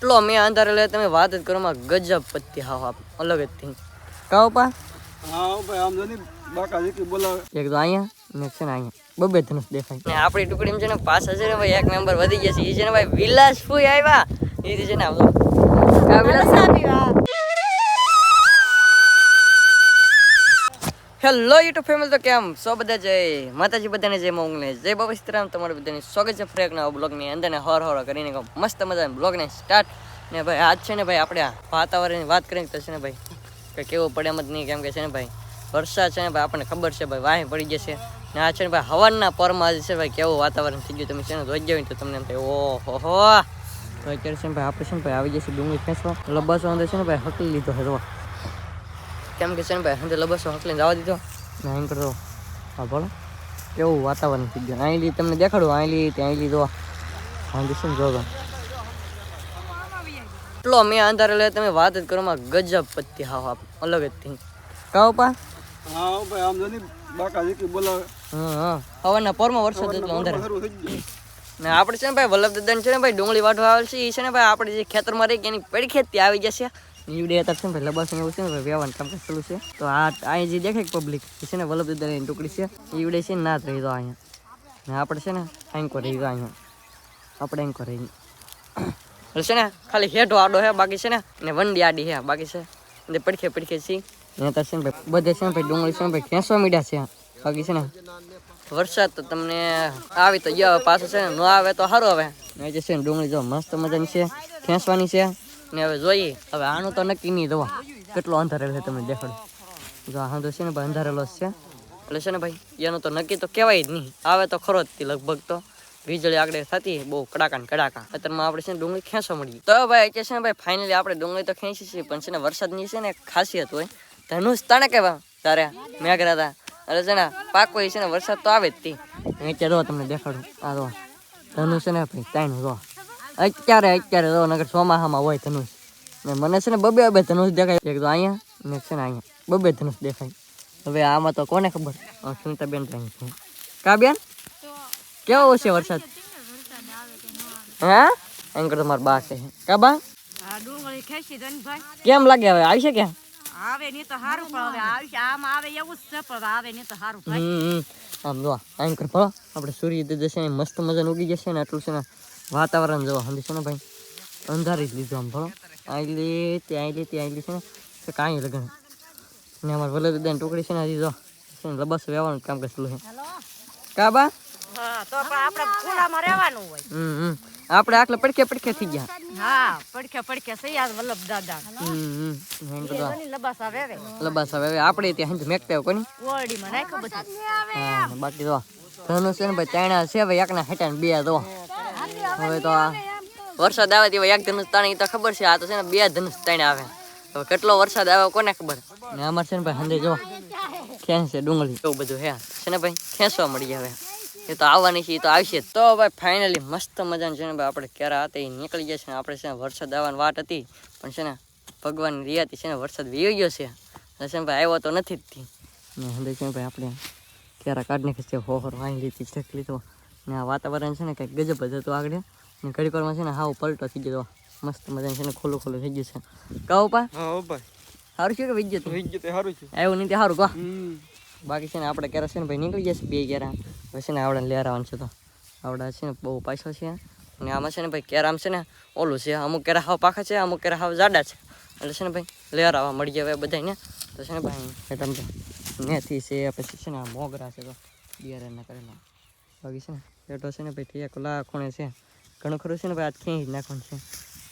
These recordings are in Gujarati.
એટલો મેં અંધારે લે તમે વાત જ કરો માં ગજબ પત્તી હાવ અલગ જ થઈ કહો પા હા ભાઈ આમ જોની બાકા જીકી બોલાવે એક તો અહીંયા ને છે ને અહીંયા બબે ધનુષ દેખાય ને આપણી ટુકડીમાં છે ને પાછા છે ને ભાઈ એક મેમ્બર વધી ગયા છે એ છે ને ભાઈ વિલાસ ફૂઈ આવ્યા એ છે ને આવતો કા વિલાસ હેલો યુટ્યુબ ફેમિલી તો કેમ સો બધા જય માતાજી બધાને જય મોંગલે જય બાબા સીતારામ તમારું બધાની સ્વાગત છે ફ્રેકના બ્લોગની અંદર ને હર કરીને મસ્ત મજાના બ્લોગને સ્ટાર્ટ ને ભાઈ આજ છે ને ભાઈ આપણે આ વાતાવરણની વાત કરીએ તો છે ને ભાઈ કે કેવું પડે એમ જ નહીં કેમ કે છે ને ભાઈ વરસાદ છે ને ભાઈ આપણને ખબર છે ભાઈ વાહી પડી જશે ને આ છે ને ભાઈ હવાના પરમાં છે ભાઈ કેવું વાતાવરણ થઈ ગયું તમે છે ને જોઈ જાવ તો તમને એમ થાય ઓહો હો તો અત્યારે છે ને ભાઈ આપણે છે ને ભાઈ આવી જશે ડુંગળી ખેંચવા લબાસવા અંદર છે ને ભાઈ હકલી લીધો હરવા કેમ કે છે ને ભાઈ અંદર લબાસો હકલીને જવા દીધો ને અહીં કરતો હા બોલો કેવું વાતાવરણ થઈ ગયું અહીં તમને દેખાડું અહીં ત્યાં લીધો હા છે ને જોતો એટલો મેં અંધારે લે તમે વાત જ કરો માં ગજબ પત્તી હાવ અલગ જ થઈ કહો પા હા ભાઈ આમ જોની બાકા જીકી બોલાવે હા હવાના પોરમાં વરસાદ એટલો અંધારે ને આપણે છે ને ભાઈ વલ્લભ દાદાને છે ને ભાઈ ડુંગળી વાઢવા આવે છે એ છે ને ભાઈ આપણે જે ખેતરમાં રહી એની પેડી ખેતી આવી જશે ઈવડે અત્યારે છે ને ભાઈ લબાસ એવું છે ને ભાઈ વ્યવહાર કામ ચાલુ છે તો આ જે દેખાય પબ્લિક એ છે ને વલ્લભ દાદાની ટુકડી છે ઈવડે છે ને ના જ રહી દો અહીંયા ને આપણે છે ને આંકો રહી ગયો અહીંયા આપણે આંકો રહી છે ને ખાલી હેઠો આડો હે બાકી છે ને ને વંડી આડી હે બાકી છે ને પડખે સી ને તો છે ને ભાઈ બધે છે ને ભાઈ ડુંગળી છે ને ભાઈ ખેંચવા મીડ્યા છે બાકી છે ને વરસાદ તો તમને આવી તો ગયો પાછો છે ને ન આવે તો સારું હવે ને જે છે ને ડુંગળી જો મસ્ત મજાની છે ખેંચવાની છે ને હવે જોઈએ હવે આનું તો નક્કી નહીં દવા કેટલો અંધારેલો છે તમને દેખાડો જો હા તો છે ને ભાઈ અંધારેલો જ છે એટલે છે ને ભાઈ એનું તો નક્કી તો કહેવાય જ નહીં આવે તો ખરો જ લગભગ તો વીજળી આગળ થતી બહુ કડાકા ને કડાકા અત્યારમાં આપણે છે ને ડુંગળી ખેંચવા મળી તો ભાઈ અત્યારે છે ને ભાઈ ફાઇનલી આપણે ડુંગળી તો ખેંચી છીએ પણ છે ને વરસાદની છે ને ખાસિયત હોય ધનુષ તાણે કેવા તારે મેઘરાતા એટલે છે ને પાકો છે ને વરસાદ તો આવે જ તી અત્યારે જો તમને દેખાડું આ જો ધનુષ છે ને ભાઈ તાઈને જો અત્યારે જો નગર ચોમાસામાં હોય ધનુષ ને મને છે ને બબે ધનુષ દેખાય એક તો અહીંયા ને છે ને અહીંયા બબે ધનુષ દેખાય હવે આમાં તો કોને ખબર સુનતા બેન ત્યાં કા બેન કેવો છે વરસાદ હા એમ કરતો મારા બા છે કા બા ડુંગળી ખેંચી દે ભાઈ કેમ લાગે હવે આવી છે ક્યાં આવે નહીં તો સારું પણ હવે આવશે આમ આવે એવું જ છે પણ આવે નહીં તો સારું ભાઈ આમ જો આમ કર ભલો આપણે સૂર્ય જશે મસ્ત મજાનું ઉગી જશે ને એટલું છે ને વાતાવરણ જોવા સમજી છે ને ભાઈ અંધારી જ લીધું આમ ભલો આયલી ત્યાં છે ને કાંઈ લગન ને અમારે વલ્લભ દાદાની ટુકડી છે ને હજી જો લબાસ વ્યવહારનું કામ કરતું છે કા બા હા તો પણ આપણે ખુલ્લામાં રહેવાનું હોય આપણે આટલે પડખે થઈ ગયા હા પડખે સૈયાદ વલ્લભ દાદા લબાસ આવે આપણે ત્યાં હંજ મેકતા કોની ઓરડીમાં નાખ્યો બધું હા બાકી તો ધનુષ છે ને ભાઈ ચાયણા છે ભાઈ એકના હેઠા બે દો હવે તો આ વરસાદ આવે તેવા એક ધનુષ તાણી તો ખબર છે આ તો છે ને બે ધનુષ તાણે આવે હવે કેટલો વરસાદ આવે કોને ખબર ને અમારે છે ને ભાઈ હંદે જો ખેંચે ડુંગળી એવું બધું હે છે ને ભાઈ ખેંચવા મળી આવે એ તો આવવાની છે એ તો આવશે તો ભાઈ ફાઇનલી મસ્ત મજાનું છે ને ભાઈ આપણે ક્યારે હતા એ નીકળી ગયા છે ને આપણે છે ને વરસાદ આવવાની વાટ હતી પણ છે ને ભગવાનની રિયાથી છે ને વરસાદ વીયો ગયો છે છે ને ભાઈ આવ્યો તો નથી જ ને હંદે છે ને ભાઈ આપણે ક્યારે કાઢ નાખી છે હોહર વાંઈ લીધી ચક લીધો ને આ વાતાવરણ છે ને કંઈક ગજબ જ હતું આગળ ને ઘડીક વારમાં છે ને હાવ પલટો થઈ ગયો મસ્ત મજાનું છે ને ખોલું થઈ ગયું છે કહો પા હા ભાઈ સારું છે કે વિજ્જત સારું છે આવ્યું નહીં સારું કહો બાકી છે ને આપણે ક્યારે છે ને ભાઈ નીકળી જશે બે ક્યારે હવે છે ને આવડે લેર આવવાનું છે તો આવડા છે ને બહુ પાછો છે અને આમાં છે ને ભાઈ કેરામ છે ને ઓલું છે અમુક કેરા હાવ પાખા છે અમુક કેરા હાવ જાડા છે એટલે છે ને ભાઈ લેર આવવા મળી જાય બધાને તો છે ને ભાઈ એટમ મેથી છે પછી છે ને આ મોગરા છે તો બિયારણના કરેલા બાકી છે ને પેટો છે ને ભાઈ ઠીક ઓલા ખૂણે છે ઘણું ખરું છે ને ભાઈ આજ ખેંચી નાખવાનું છે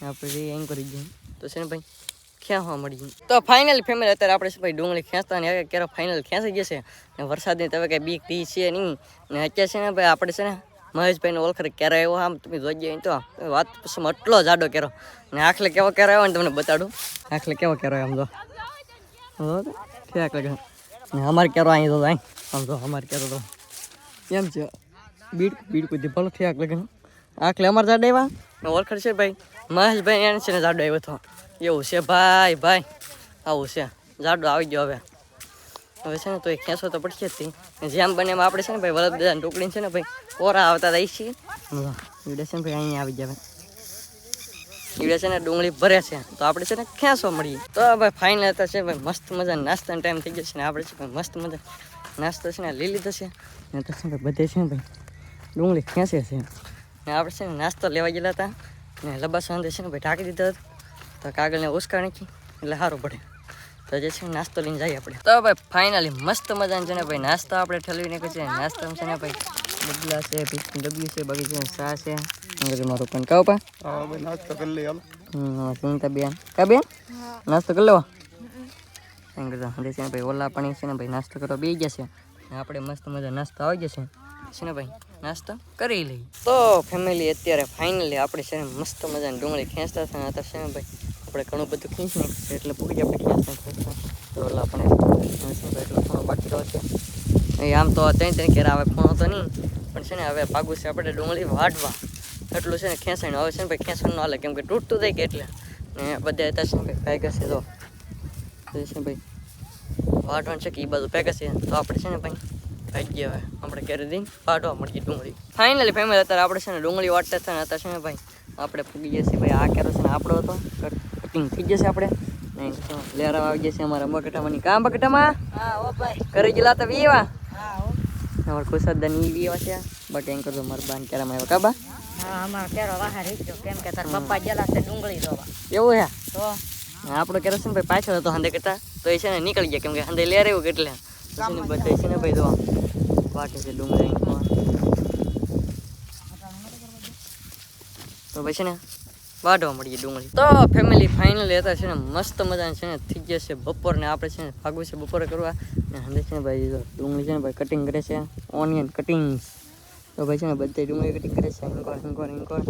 આપણે એમ કરી દઈએ તો છે ને ભાઈ ખેંચવા મળી ગયું તો ફાઇનલ ફેમિલી અત્યારે આપણે છે ભાઈ ડુંગળી ખેંચતા ને ક્યારે ફાઇનલ ખેંચી જશે ને વરસાદની તમે કંઈ બીક ટી છે નહીં ને અત્યારે છે ને ભાઈ આપણે છે ને મહેશભાઈને ઓળખરે ક્યારે આવ્યો આમ તમે જોઈ જાય તો વાત પછી એટલો જાડો કેરો ને આખલે કેવો કેરો આવ્યો ને તમને બતાડું આખલે કેવો કેરો આમ જો ઠીક લાગે ને અમારે કેરો અહીં તો આમ જો અમારે કેરો તો કેમ છે બીડ કુદી ભલો ઠીક લાગે આખલે અમારે જાડો આવ્યા ને ઓળખર છે ભાઈ મહેશભાઈ એને છે ને જાડો આવ્યો હતો એવું છે ભાઈ આવું છે જાડો આવી ગયો હવે છે ને તો એ ખેંચવો તો પડશે જ જેમ બને એમ આપણે છે ને ભાઈ વલ્લભ દાદાની ટુકડી છે ને ભાઈ ઓરા આવતા રહી છીએ છે ને ભાઈ અહીંયા આવી જાય ઈવડે છે ને ડુંગળી ભરે છે તો આપણે છે ને ખેંચવા મળીએ. તો ભાઈ ફાઇનલ હતા છે ભાઈ મસ્ત મજા નાસ્તાનો ટાઈમ થઈ ગયો છે ને આપણે છે ભાઈ મસ્ત મજા નાસ્તો છે ને લઈ લીધો છે ને તો છે ભાઈ બધે છે ને ભાઈ ડુંગળી ખેંચે છે ને આપણે છે ને નાસ્તો લેવા ગયેલા હતા ને લબાસો અંદર છે ને ભાઈ ઢાંકી દીધો હતો તો કાગળને ઉસકા નાખી એટલે સારું પડે તો જે છે નાસ્તો લઈને જઈએ આપણે. તો ભાઈ ફાઇનલી મસ્ત મજાનો છે ને ભાઈ નાસ્તો આપણે ઠલવી નાખ્યો છે. નાસ્તામાં છે ને ભાઈ બદલા છે બિસ્કિટ ડબ્લ્યુ છે બાકી છે ચા છે અંગ્રેજી મારું પણ કહો પા હા ભાઈ નાસ્તો કરી લઈએ હાલો. સુનતા બેન કા બેન નાસ્તો કરી લેવા અંગ્રેજી છે ને ભાઈ ઓલા પાણી છે ને ભાઈ નાસ્તો કરવા બેસી ગયા છે ને આપણે મસ્ત મજા નાસ્તો આવી જશે છે ને ભાઈ નાસ્તો કરી લઈએ. તો ફેમિલી અત્યારે ફાઇનલી આપણે છે ને મસ્ત મજાની ડુંગળી ખેંચતા હતા ને છે ને ભાઈ આપણે ઘણું બધું ખેંચી નાખ્યું એટલે પૂરી આપણે ખેંચતા તો ઓલા આપણે એટલો ઘણો બાકી રહ્યો છે. આમ તો ત્રણ ઘેર આવે ખૂણો તો નહીં પણ છે ને હવે પાગું છે આપણે ડુંગળી વાટવા એટલું છે ને ખેંચાઈને હવે છે ને ભાઈ ખેંચવાનું ન હાલે કેમ કે તૂટતું થાય કે એટલે ને બધા હતા છે ને ભાઈ ભેગા છે તો છે ભાઈ વાટવાનું છે કે એ બધું ભેગા છે તો આપણે છે ને ભાઈ ભાઈ ગયા હવે આપણે ઘરે જઈને વાટવા મળીએ ડુંગળી. ફાઇનલી ફેમિલી અત્યારે આપણે છે ને ડુંગળી વાટતા હતા ને અત્યારે છે ને ભાઈ આપણે પૂગી જશે ભાઈ આ કેરો છે ને આપણો હતો કટિંગ થઈ જશે આપણે નહીં તો લેરા આવી જશે અમારા બકટામાંની કામ બકટામાં કરી ગયેલા હતા વીવા અમારે ખુશાદાની વીવા છે બટ એમ કરજો મારા બાન કેરામાં આવ્યા કાબા હા અમારો કેરો વાહા રહી ગયો કેમ કે તાર પપ્પા ગયેલા છે ડુંગળી ધોવા. એવું હે તો આપણો કેરો છે ને ભાઈ પાછળ હતો હંદે કરતા તો એ છે ને નીકળી ગયા કેમ કે હંદે લેર આવ્યું એટલે બધા છે ને ભાઈ તો વાટે છે ડુંગળી તો ભાઈ છે ને વાઢવા મળીએ ડુંગળી. તો ફેમિલી ફાઇનલી હતા છે ને મસ્ત મજા છે ને થઈ ગયા છે બપોરને આપણે છે ને ભાગવું છે બપોરે કરવા ને હંદે છે ને ભાઈ ડુંગળી છે ને ભાઈ કટિંગ કરે છે ઓનિયન કટિંગ તો ભાઈ છે ને બધા ડુંગળી કટિંગ કરે છે હિંકોર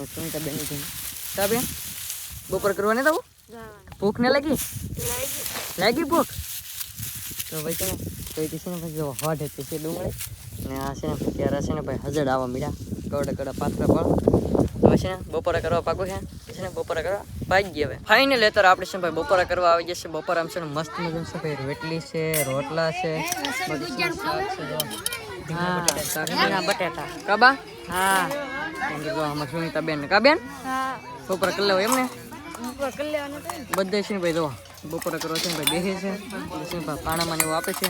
સુનતા બેન કા બેન બપોર કરવા નહીં તો ભૂખ ને લાગી ભૂખ તો ભાઈ છે ને તો એ છે ને ભાઈ જો વાઢે છે ડુંગળી ને આ છે ને ત્યારે છે ને ભાઈ હજડ આવવા મળ્યા કવડા પાથરા પણ હવે છે ને બપોરા કરવા પાકું છે ને બપોરા કરવા ભાગી ગયા હવે ફાઇનલી અત્યારે આપણે છે ભાઈ બપોરા કરવા આવી જશે. બપોરા આમ છે ને મસ્ત મજા છે ભાઈ રોટલી છે રોટલા છે બટેટા કાબા હા આમાં સુનીતા બેન કા બેન બપોરા કરી લેવો એમને બધા છે ને ભાઈ જો બપોરા કરવા છે ને ભાઈ બેસે છે પાણામાં ને એવું આપે છે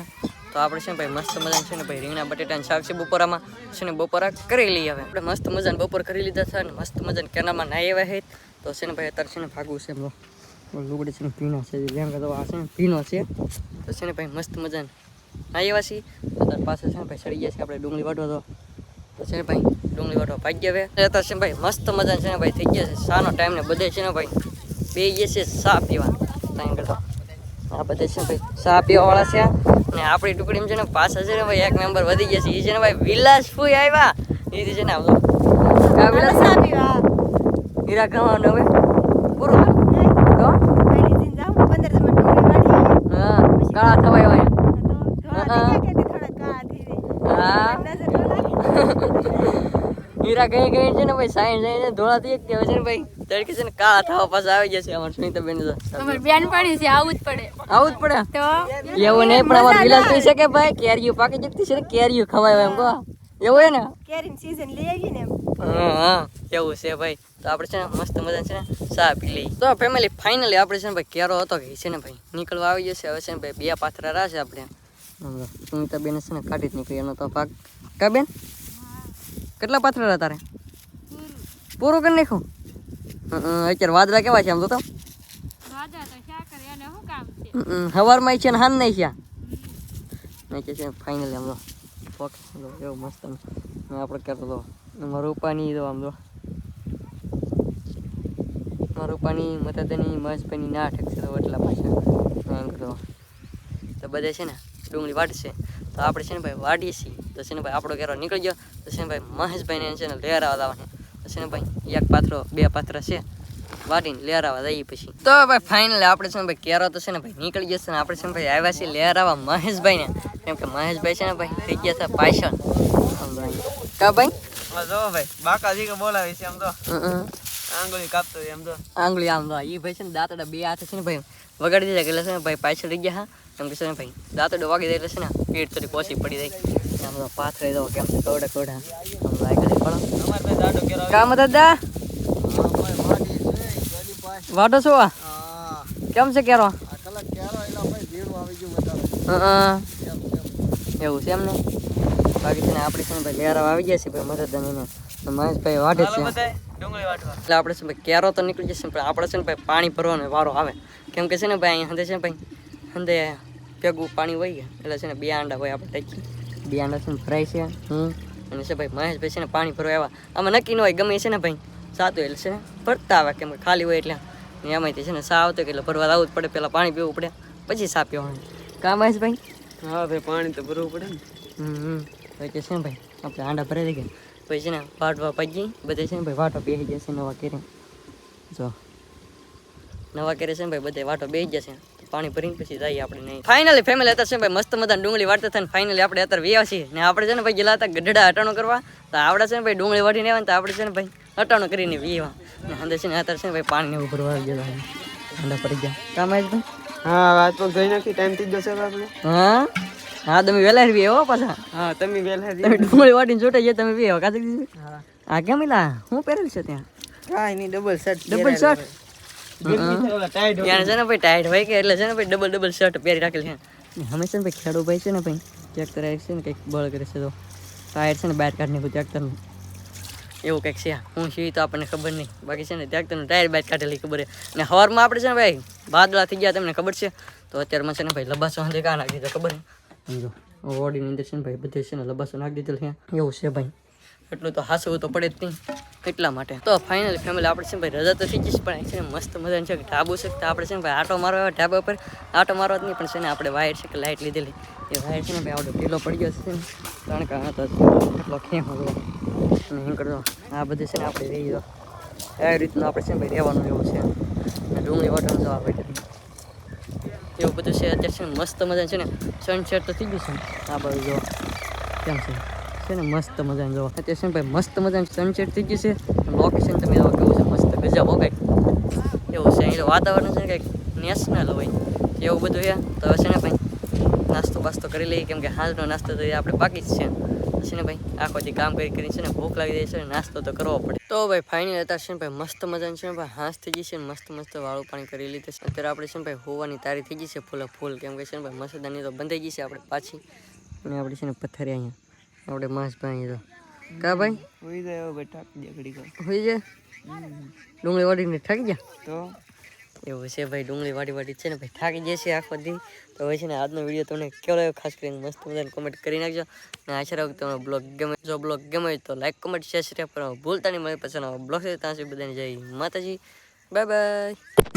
તો આપણે છે ને ભાઈ મસ્ત મજાનું છે ને ભાઈ રીંગણા બટેટાનું શાક છે બપોરામાં છે ને બપોરા કરી લઈએ હવે આપણે મસ્ત મજાને બપોર કરી લીધા છે ને મસ્ત મજાને કેનામાં નાહી આવ્યા છે તો છે ને ભાઈ અત્યારે છે ને ભાગવું છે લુગડી છે ને ભીનો છે જેમ કે આ છે ને ભીનો છે તો છે ને ભાઈ મસ્ત મજાને નાહી આવ્યા છીએ અત્યારે પાસે છે ને ભાઈ ચડી ગયા છે આપણે ડુંગળી વાટવા તો છે ને ભાઈ ડુંગળી વાટવા ભાગી ગયા હવે અત્યારે છે ને ભાઈ મસ્ત મજાને છે ને ભાઈ થઈ ગયા છે સાનો ટાઈમ ને બધે છે ને ભાઈ બે ગયા છે ચા પીવા ટાઈમ કરતા આ બધા છે ભાઈ ચા પીવા વાળા છે ને આપણી ટુકડીમાં છે ને પાછા છે ને ભાઈ એક નંબર વધી ગયા છે એ છે ને ભાઈ વિલાસ ફૂઈ આવ્યા એ છે ને આવતો હીરા ખાવાનું હવે પૂરું તો હા કાળા થવાય હા હીરા ગઈ છે ને ભાઈ સાઈન જાય ધોળા થઈ છે ને ભાઈ તડકે છે ને કાળા થવા પાછા આવી જશે અમાર સુનીતા બેન છે આવું જ પડે તો એવું નહીં પણ અમાર વિલાસ થઈ શકે ભાઈ કેરીયું પાકી જતી છે ને કેરીયું ખવાય એમ કહો એવું હે ને કેરીની સીઝન લઈ આવી ને હા એવું છે ભાઈ તો આપણે છે ને મસ્ત મજા છે ને ચા પી લઈ. તો ફેમિલી ફાઇનલી આપણે છે ને ભાઈ કેરો હતો કે છે ને ભાઈ નીકળવા આવી જશે હવે છે ને ભાઈ બે પાથરા રહેશે આપણે સુનીતા બેન છે ને કાઢી જ નીકળી એનો તો ભાગ કા બેન કેટલા પાથરા રહ્યા તારે પૂરું કરી નાખું અત્યારે વાદળા કેવા છે આમ તો હવારમાં છે ને હાન નહીં છે નહીં છે ફાઇનલી આમ તો એવું મસ્ત આપણે કહેતો હતો મારું રૂપાની તો આમ તો મારું રૂપાની મતાની મસ્તની ના ઠેકશે તો એટલા પાછા એમ કરતો તો બધે છે ને ડુંગળી વાટશે તો આપણે છે ને ભાઈ વાડીએ છીએ તો છે ને ભાઈ આપણો ઘેરો નીકળી ગયો તો છે ને ભાઈ મહેશભાઈને છે ને લેરાવા લાવવાની તો છે ને ભાઈ એક પાથરો બે પાથરા છે વાટીને લેરાવા દઈએ પછી. તો ભાઈ ફાઇનલી આપણે છે ને ભાઈ કેરો તો છે ને ભાઈ નીકળી જશે ને આપણે છે ને ભાઈ આવ્યા છીએ લેરાવા મહેશભાઈને કેમ કે મહેશભાઈ છે ને ભાઈ થઈ ગયા છે પાછળ કા ભાઈ જો ભાઈ બાકાજી કે બોલાવી છે આમ તો આંગળી કાપતો એમ તો આંગળી આમ તો એ ભાઈ છે ને દાંતડા બે હાથે છે ને ભાઈ વગાડી દીધા એટલે છે ને ભાઈ પાછળ રહી ગયા હા કેમ કે છે ને ભાઈ દાંતડો વાગી જાય એટલે છે ને પેટ થોડી કોસી પડી જાય આમ તો પાથરે દો કેમ કવડા કવડા આમ લાગે પણ અમાર ભાઈ દાડો કેરો કામ દાદા વાટો છો આ હા કેમ છે કેરો આ કલાક ક્યારે એલા ભાઈ ઝીણું આવી ગયું વધારે એવું છે એમ ને બાકી છે ને આપણે છે ને ભાઈ લેરા આવી ગયા છે ભાઈ મદદ એને મહેશભાઈ વાટે છે ડુંગળી વાટવા એટલે આપણે છે ભાઈ કેરો તો નીકળી જશે પણ આપણે છે ને ભાઈ પાણી ભરવાનો વારો આવે કેમ કે છે ને ભાઈ અહીંયા હંદે છે ને ભાઈ હંદે ભેગું પાણી હોય ગયા એટલે છે ને 2 આંડા હોય આપણે ટેકી 2 આંડા છે ને ભરાય છે અને છે ભાઈ મહેશભાઈ છે ને પાણી ભરવા આવ્યા આમાં નક્કી ન હોય ગમે છે ને ભાઈ સાતું એટલે છે ને ભરતા આવે કેમ કે ખાલી હોય એટલે એમાંથી છે ને સા આવતો એટલે ભરવા આવવું જ પડે પહેલાં પાણી પીવું પડે પછી સા પીવાનું કામ મહેશભાઈ હા ભાઈ પાણી તો ભરવું પડે ને પછી કે છે ને ભાઈ આપણે આંડા ભરાઈ દઈ ગયા પછી છે ને વાટવા પગી બધે છે ને ભાઈ વાટો બેસી જશે નવા કેરે જો નવા કેરે છે ને ભાઈ બધે વાટો બેસી જશે પાણી ભરીને પછી જઈએ આપણે નહીં ફાઇનલી ફેમિલી અત્યારે છે ભાઈ મસ્ત મજા ડુંગળી વાટતા થાય ને ફાઇનલી આપણે અત્યારે વ્યા છીએ ને આપણે છે ને ભાઈ ગયેલા હતા ગઢડા હટાણો કરવા તો આપણે છે ને ભાઈ ડુંગળી વાટીને આવ્યા ને તો આપણે છે ને ભાઈ હટાણો કરીને વ્યા ને અંદર છે ને અત્યારે છે ને ભાઈ પાણી એવું ભરવા ગયેલા ઠંડા પડી ગયા કામ આવી ભાઈ હા વાત તો જોઈ નાખી ટાઈમ થઈ જશે આપણે હા હા તમે વહેલા બી હો પાછા હા તમે વહેલા તમે ડુંગળી વાટીને છૂટા ગયા તમે બી કાઢી દીધી હા આ કેમ મિલા હું પહેરેલ છે ત્યાં કાંઈ નહીં double shirt double shirt tight ત્યાં છે ને ભાઈ ટાઈટ હોય કે એટલે છે ને ભાઈ ડબલ શર્ટ પહેરી રાખેલ છે હંમેશા ભાઈ ખેડૂ ભાઈ છે ને ભાઈ ટ્રેક્ટર આવે છે ને કંઈક બળ કરે છે તો ટાયર છે ને બહાર કાઢી નાખ્યું ટ્રેક્ટરનું એવું કંઈક છે હું છીએ તો આપણને ખબર નહીં બાકી છે ને ટ્રેક્ટરનું ટાયર બહાર કાઢેલી ખબર છે ને સવારમાં આપણે છે ને ભાઈ વાદળા થઈ ગયા તમને ખબર છે તો અત્યારમાં છે ને ભાઈ લબાસો હાથે કાં નાખી દીધો ખબર છે સમજો ઓડીની અંદર છે ને ભાઈ બધે છે ને લબાસો નાખી દીધેલ છે એવું છે ભાઈ એટલું તો હાસવું તો પડે જ નહીં એટલા માટે તો ફાઇનલી ફેમિલી આપણે છે ને ભાઈ રજા તો થઈ જશે પણ છે ને મસ્ત મજાનું છે કે ઢાબુ છે તો આપણે છે ને ભાઈ આટો મારવા આવ્યા ઢાબા ઉપર આટો મારવા જ નહીં પણ છે ને આપણે વાયર છે કે લાઇટ લીધેલી એ વાયર છે ને ભાઈ આવડો ઢીલો પડી ગયો છે ને કારણ કે તો એટલો ખેમ હતો અને એમ કરજો આ બધું છે ને આપણે રહી દો એવી રીતનું આપણે છે ને ભાઈ રહેવાનું એવું છે અને ડુંગળી વાટવાનું જવા ભાઈ એવું બધું છે અત્યારે છે ને મસ્ત મજા છે ને સનસેટ તો થઈ ગયું છે આ બધું જો કેમ છે ને મસ્ત મજાનું જોવા અત્યારે છે ને ભાઈ મસ્ત મજાનું સનસેટ થઈ ગયું છે લોકેશન તમે જોવા કેવું છે મસ્ત ગજબ હો કંઈક એવું છે એટલે વાતાવરણ છે ને કંઈક નેશનલ હોય એવું બધું છે તો હવે છે ને ભાઈ નાસ્તો બાસ્તો કરી લઈએ કેમ કે હાલનો નાસ્તો તો આપણે બાકી જ છે ને ભાઈ આખો દી કામ કરીને છે ને ભૂખ લાગી જાય છે ને નાસ્તો તો કરવો પડે તો ભાઈ ફાઇનલ અત્યારે છે ને ભાઈ મસ્ત મજાનું છે ને ભાઈ હાંસ થઈ ગઈ છે ને મસ્ત વાળું પાણી કરી લીધું છે અત્યારે આપણે છે ને ભાઈ હોવાની તારી થઈ ગઈ છે ફૂલ કેમ કે છે ને ભાઈ મસદાની તો બંધાઈ ગઈ છે આપણે પાછી અને આપણે છે ને પથ્થરે અહીંયા આપણે મહેશભાઈ તો કા ભાઈ હોઈ જાય બેટા ઘડી હોઈ જાય ડુંગળી વાટીને થાકી ગયા તો એવું છે ભાઈ ડુંગળી વાટી છે ને ભાઈ થાકી જશે આખો દી તો હવે છે ને આજનો વિડીયો તમને કેવો લાગ્યો ખાસ કરીને મસ્ત મજાને કોમેન્ટ કરી નાખજો અને આશા રાખું તમને બ્લોગ ગમે જો બ્લોગ ગમે તો લાઈક કમેન્ટ શેર કરવા ભૂલતા નહીં મળે પછી બ્લોગ છે ત્યાં સુધી બધાને જય માતાજી બાય બાય